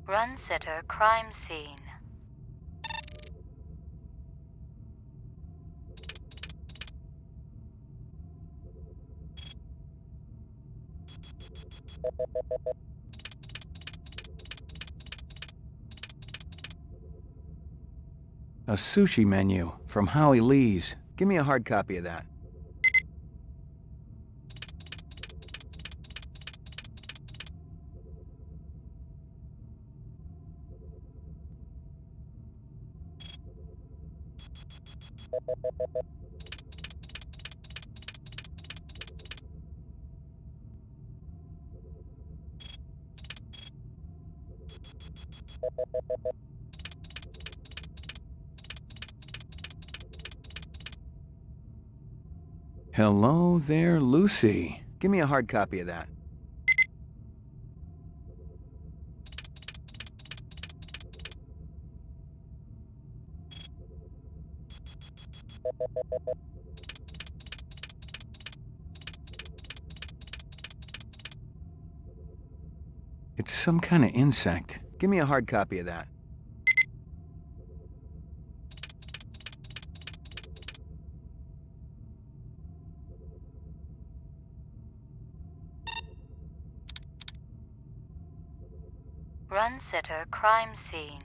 Runciter crime scene. A sushi menu from Howie Lee's. Give me a hard copy of that. Hello there, Lucy. Give me a hard copy of that. It's some kind of insect. Give me a hard copy of that. Runciter crime scene.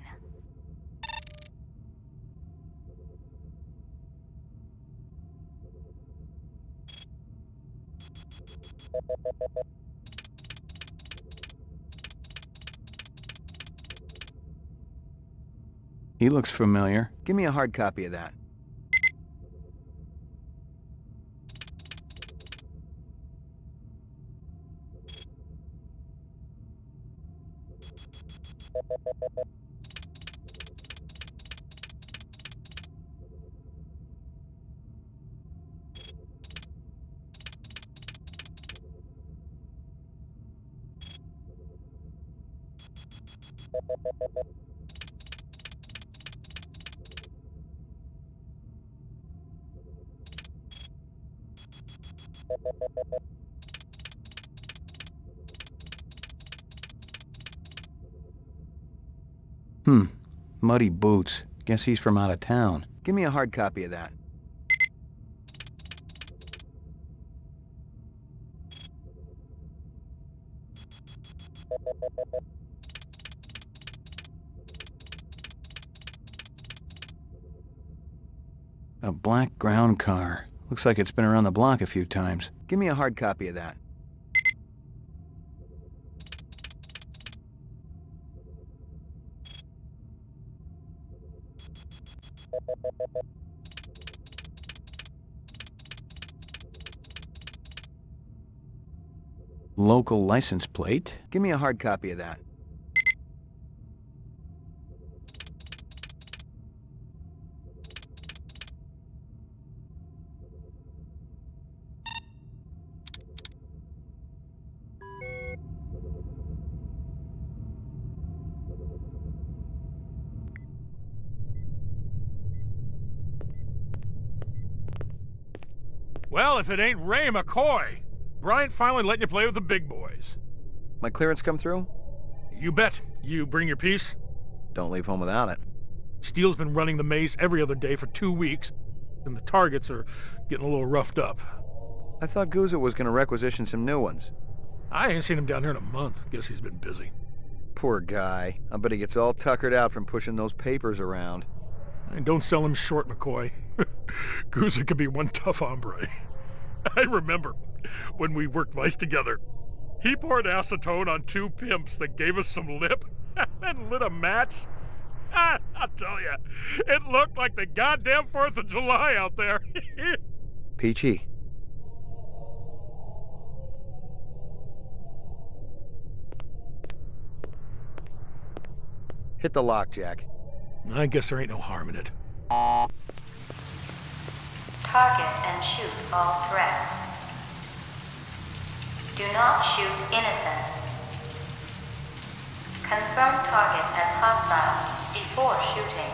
He looks familiar. Give me a hard copy of that. Muddy boots. Guess he's from out of town. Give me a hard copy of that. A black ground car. Looks like it's been around the block a few times. Give me a hard copy of that. Local license plate. Give me a hard copy of that. Well, if it ain't Ray McCoy, Bryant finally letting you play with the big boys. My clearance come through? You bet. You bring your piece? Don't leave home without it. Steele's been running the maze every other day for 2 weeks, and the targets are getting a little roughed up. I thought Gouza was gonna requisition some new ones. I ain't seen him down here in a month. Guess he's been busy. Poor guy. I bet he gets all tuckered out from pushing those papers around. And don't sell him short, McCoy. Gouza could be one tough hombre. I remember when we worked mice together. He poured acetone on 2 pimps that gave us some lip and lit a match. I'll tell you, it looked like the goddamn 4th of July out there. Peachy. Hit the lock, Jack. I guess there ain't no harm in it. Target and shoot all threats. Do not shoot innocents. Confirm target as hostile before shooting.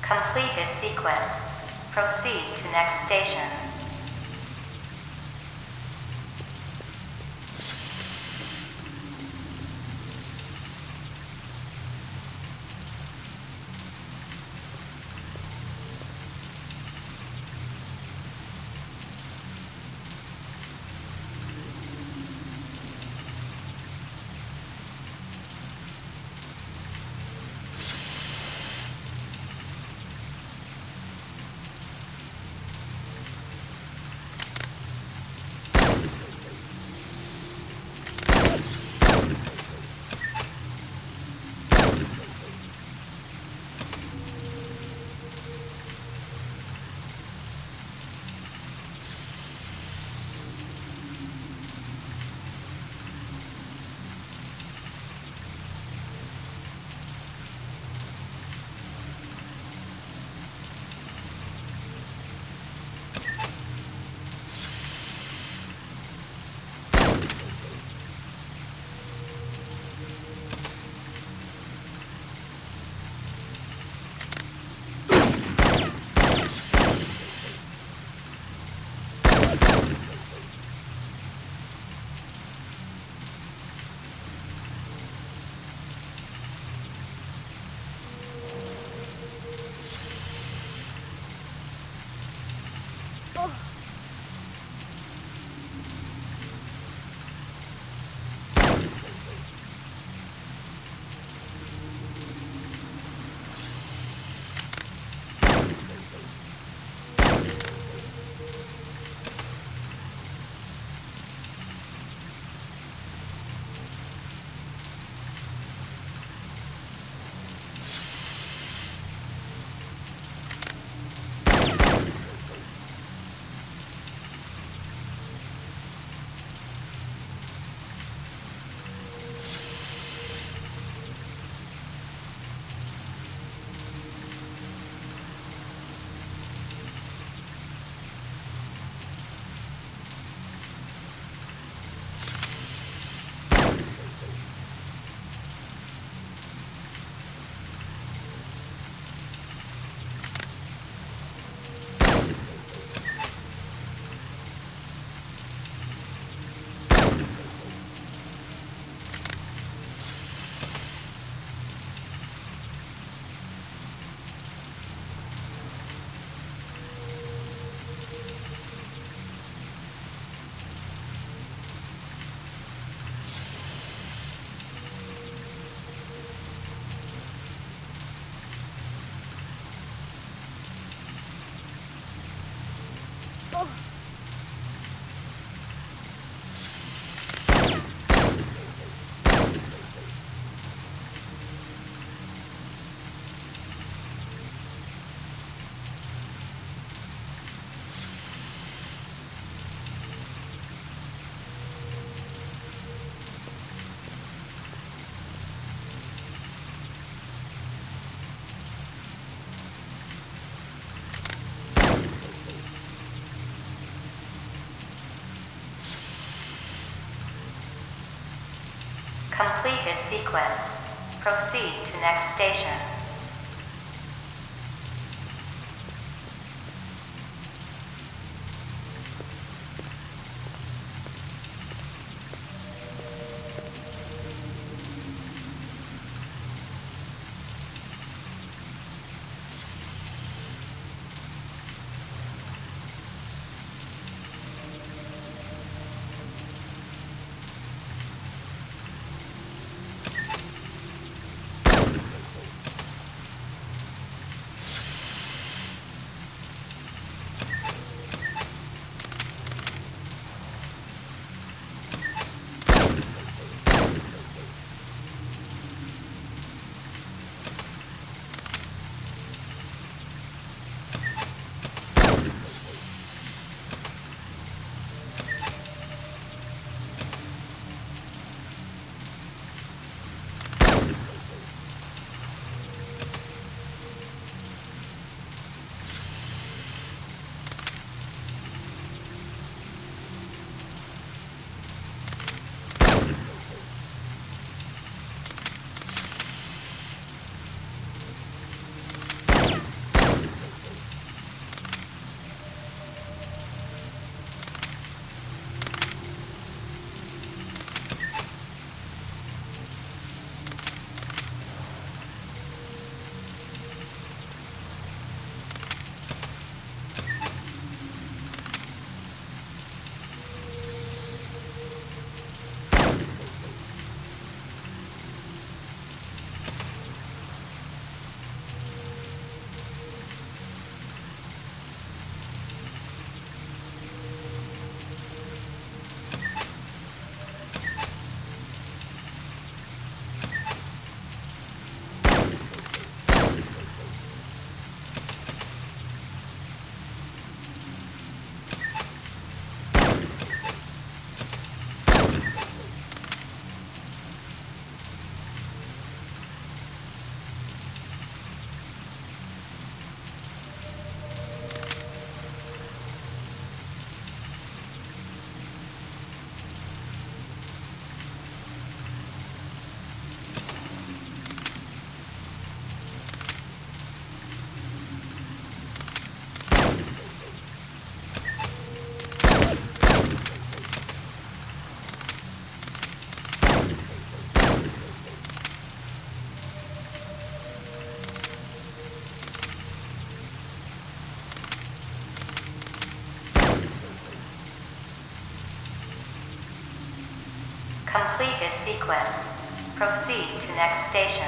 Completed sequence. Proceed to next station. Completed sequence. Proceed to next station. sequence. Proceed to next station.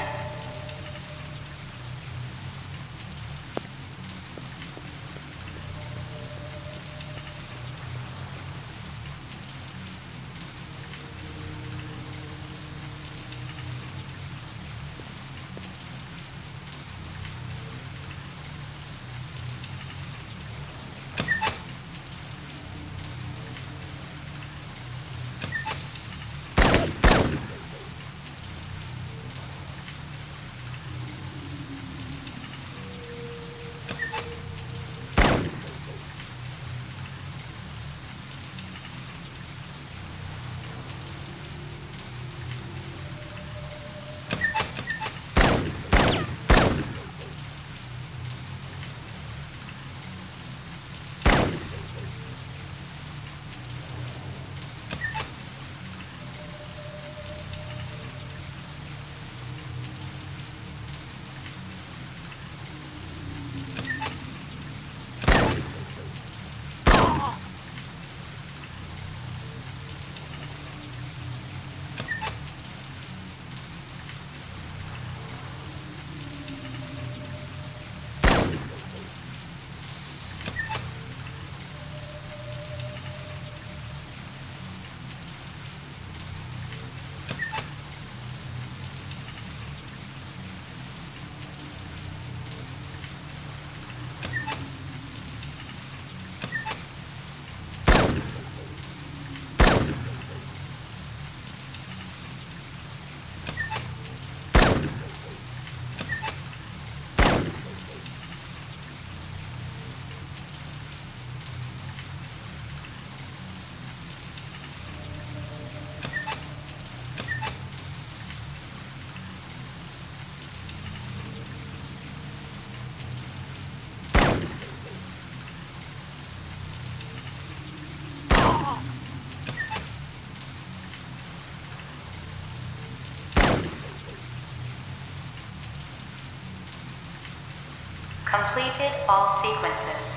Completed all sequences.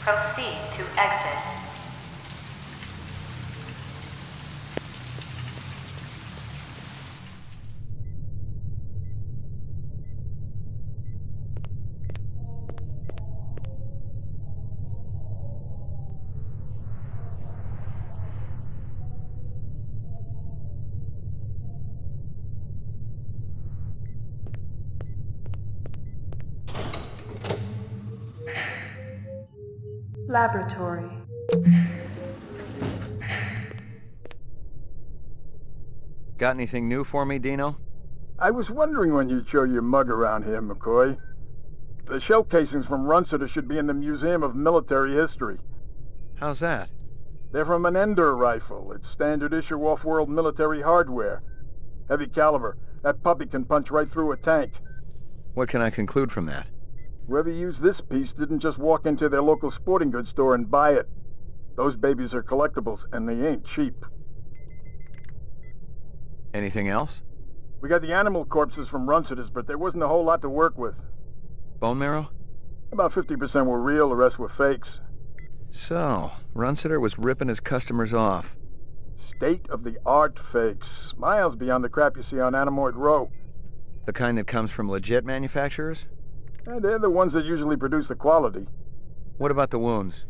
Proceed to exit. Laboratory. Got anything new for me, Dino? I was wondering when you'd show your mug around here, McCoy. The shell casings from Runciter should be in the Museum of Military History. How's that? They're from an Ender rifle. It's standard issue off-world military hardware. Heavy caliber. That puppy can punch right through a tank. What can I conclude from that? Whoever used this piece didn't just walk into their local sporting goods store and buy it. Those babies are collectibles, and they ain't cheap. Anything else? We got the animal corpses from Runciter's, but there wasn't a whole lot to work with. Bone marrow? About 50% were real, the rest were fakes. So, Runciter was ripping his customers off. State-of-the-art fakes. Miles beyond the crap you see on Anamoid Row. The kind that comes from legit manufacturers? And they're the ones that usually produce the quality. What about the wounds?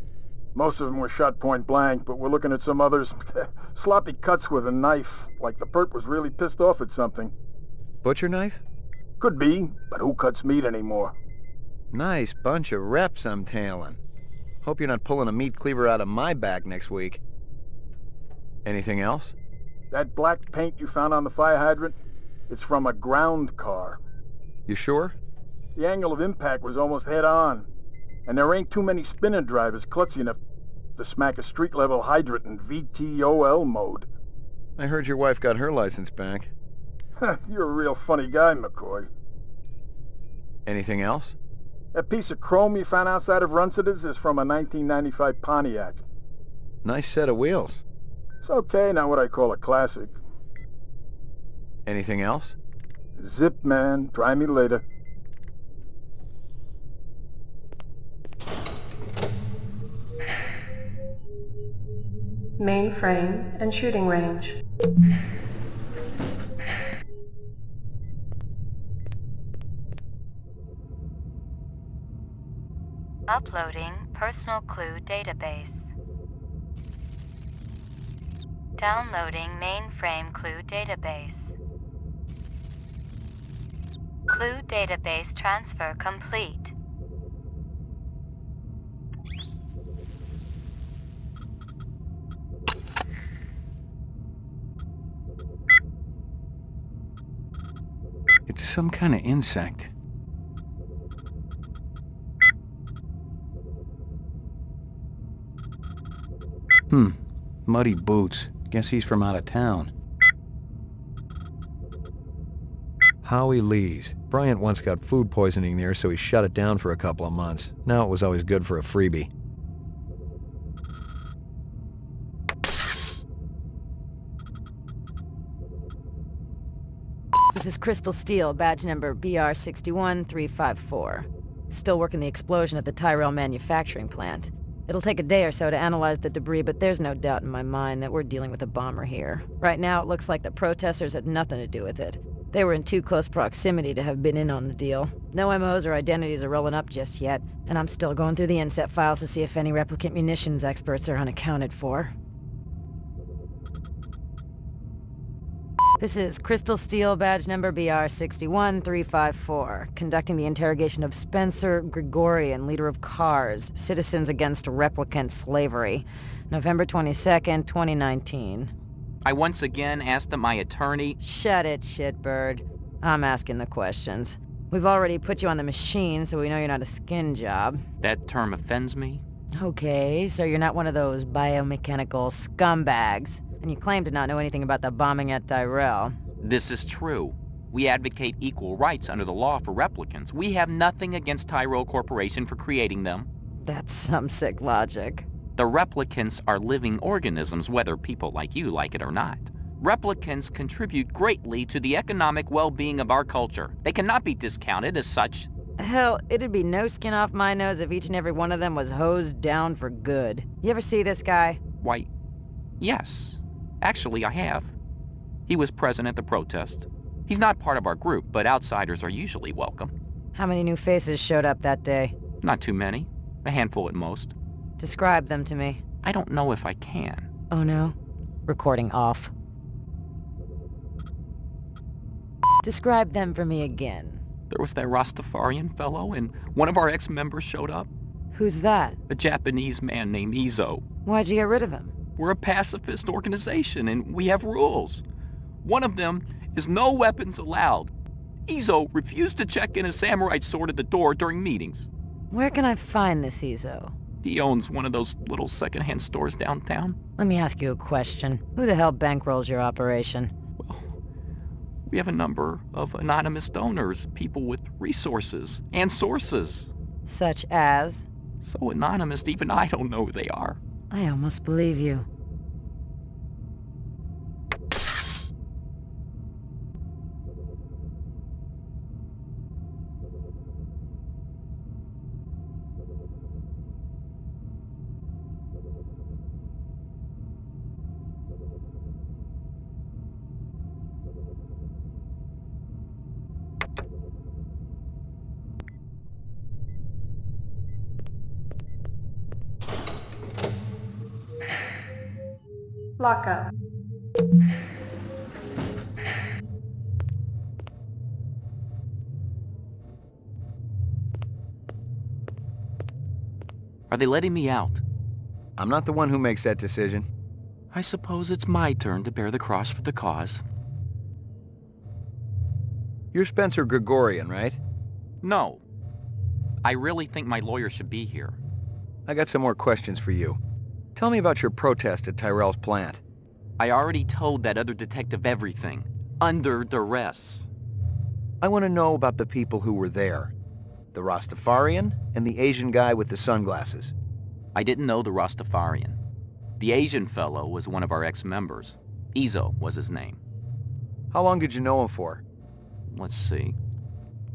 Most of them were shot point blank, but we're looking at some others. Sloppy cuts with a knife, like the perp was really pissed off at something. Butcher knife? Could be, but who cuts meat anymore? Nice bunch of reps I'm tailing. Hope you're not pulling a meat cleaver out of my back next week. Anything else? That black paint you found on the fire hydrant? It's from a ground car. You sure? The angle of impact was almost head-on. And there ain't too many spinner drivers klutzy enough to smack a street-level hydrant in VTOL mode. I heard your wife got her license back. You're a real funny guy, McCoy. Anything else? That piece of chrome you found outside of Runciter's is from a 1995 Pontiac. Nice set of wheels. It's okay, not what I call a classic. Anything else? Zip, man. Try me later. Mainframe and shooting range. Uploading personal clue database. Downloading mainframe clue database. Clue database transfer complete. It's some kind of insect. Muddy boots. Guess he's from out of town. Howie Lee's. Bryant once got food poisoning there, so he shut it down for a couple of months. Now it was always good for a freebie. This is Crystal Steel, badge number BR61354. Still working the explosion at the Tyrell manufacturing plant. It'll take a day or so to analyze the debris, but there's no doubt in my mind that we're dealing with a bomber here. Right now, it looks like the protesters had nothing to do with it. They were in too close proximity to have been in on the deal. No MOs or identities are rolling up just yet, and I'm still going through the inset files to see if any replicant munitions experts are unaccounted for. This is Crystal Steel, badge number BR61354, conducting the interrogation of Spencer Gregorian, leader of CARS, Citizens Against Replicant Slavery, November 22nd, 2019. I once again asked that my attorney... Shut it, shitbird. I'm asking the questions. We've already put you on the machine, so we know you're not a skin job. That term offends me. Okay, so you're not one of those biomechanical scumbags. And you claim to not know anything about the bombing at Tyrell. This is true. We advocate equal rights under the law for replicants. We have nothing against Tyrell Corporation for creating them. That's some sick logic. The replicants are living organisms, whether people like you like it or not. Replicants contribute greatly to the economic well-being of our culture. They cannot be discounted as such. Hell, it'd be no skin off my nose if each and every one of them was hosed down for good. You ever see this guy? Why, yes. Actually, I have. He was present at the protest. He's not part of our group, but outsiders are usually welcome. How many new faces showed up that day? Not too many. A handful at most. Describe them to me. I don't know if I can. Oh no? Recording off. Describe them for me again. There was that Rastafarian fellow, and one of our ex-members showed up. Who's that? A Japanese man named Izo. Why'd you get rid of him? We're a pacifist organization, and we have rules. One of them is no weapons allowed. Izo refused to check in a samurai sword at the door during meetings. Where can I find this Izo? He owns one of those little secondhand stores downtown. Let me ask you a question. Who the hell bankrolls your operation? Well, we have a number of anonymous donors, people with resources and sources. Such as? So anonymous, even I don't know who they are. I almost believe you. Lock up. Are they letting me out? I'm not the one who makes that decision. I suppose it's my turn to bear the cross for the cause. You're Spencer Gregorian, right? No. I really think my lawyer should be here. I got some more questions for you. Tell me about your protest at Tyrell's plant. I already told that other detective everything. Under duress. I want to know about the people who were there. The Rastafarian and the Asian guy with the sunglasses. I didn't know the Rastafarian. The Asian fellow was one of our ex-members. Izo was his name. How long did you know him for? Let's see.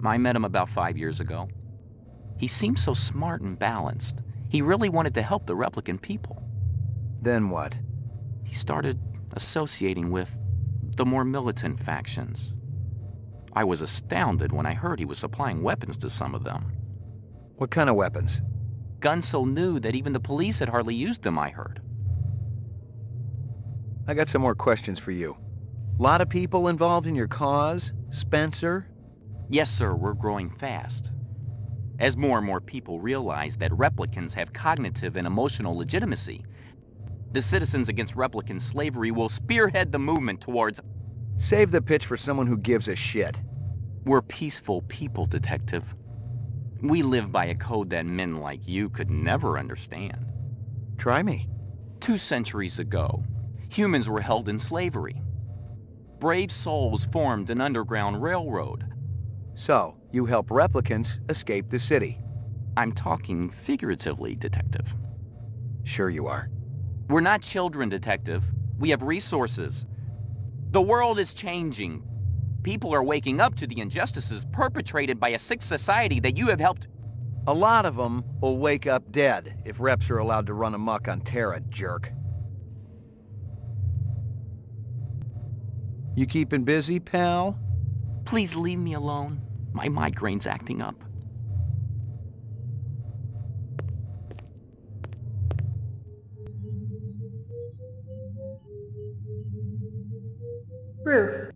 I met him about 5 years ago. He seemed so smart and balanced. He really wanted to help the replicant people. Then what? He started associating with the more militant factions. I was astounded when I heard he was supplying weapons to some of them. What kind of weapons? guns so new that even the police had hardly used them, I heard. I got some more questions for you. Lot of people involved in your cause? Spencer? Yes, sir, we're growing fast. As more and more people realize that replicants have cognitive and emotional legitimacy, the Citizens Against Replicant Slavery will spearhead the movement towards... Save the pitch for someone who gives a shit. We're peaceful people, Detective. We live by a code that men like you could never understand. Try me. 2 centuries ago, humans were held in slavery. Brave souls formed an underground railroad. So, you help replicants escape the city. I'm talking figuratively, Detective. Sure you are. We're not children, Detective. We have resources. The world is changing. People are waking up to the injustices perpetrated by a sick society that you have helped... A lot of them will wake up dead if reps are allowed to run amok on Terra, jerk. You keeping busy, pal? Please leave me alone. My migraine's acting up. Roof.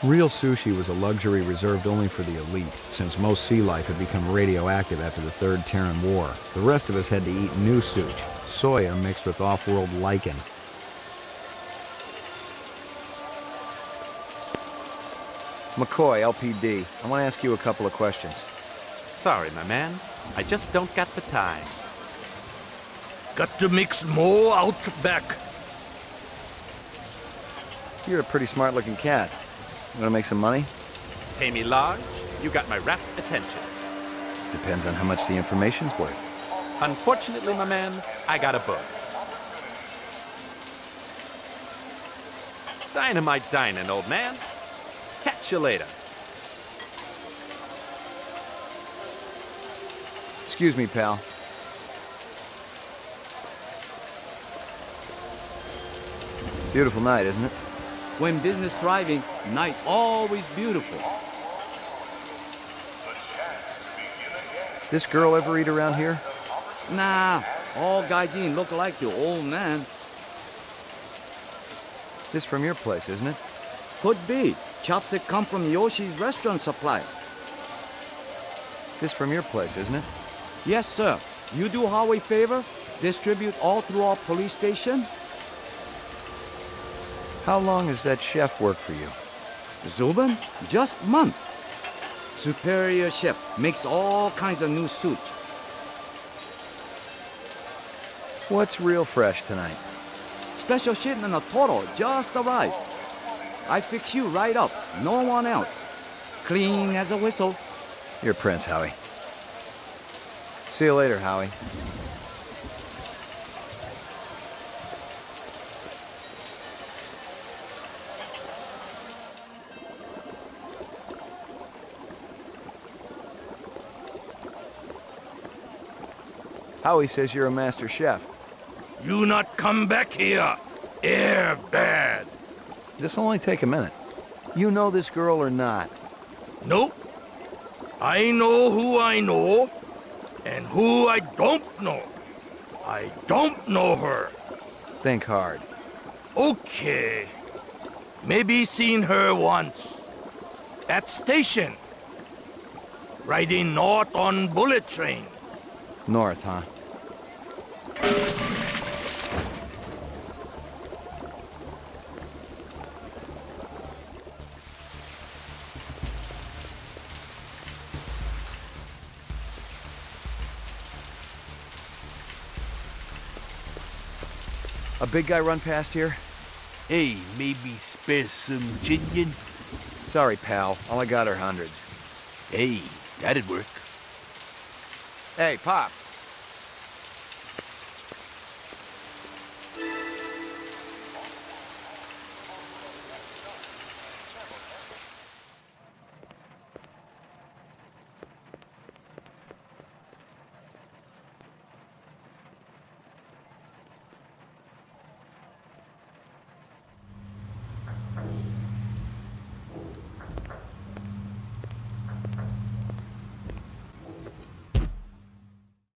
Real sushi was a luxury reserved only for the elite, since most sea life had become radioactive after the Third Terran War. The rest of us had to eat Nu-Sooch, soya mixed with off-world lichen. McCoy, LPD. I want to ask you a couple of questions. Sorry, my man. I just don't got the time. Got to mix more out back. You're a pretty smart-looking cat. You want to make some money? Pay me large, you got my rapt attention. Depends on how much the information's worth. Unfortunately, my man, I got a book. Dynamite dining, old man. Catch you later. Excuse me, pal. Beautiful night, isn't it? When business thriving, night always beautiful. This girl ever eat around here? Nah, all gaijin look like the old man. This from your place, isn't it? Could be. Chopstick come from Yoshi's restaurant supply. This from your place, isn't it? Yes, sir. You do Howie favor? Distribute all through our police station? How long has that chef worked for you? Zubin? Just month. Superior chef. Makes all kinds of Nu-Sooch. What's real fresh tonight? Special shipment of Toro just arrived. I fix you right up. No one else. Clean as a whistle. You're Prince, Howie. See you later, Howie. Howie says you're a master chef. You not come back here. Air bad. This'll only take a minute. You know this girl or not? Nope. I know who I know, and who I don't know. I don't know her. Think hard. Okay. Maybe seen her once. At station. Riding north on bullet train. North, huh? A big guy run past here? Hey, maybe spare some chicken? Sorry, pal. All I got are hundreds. Hey, that'd work. Hey, Pop.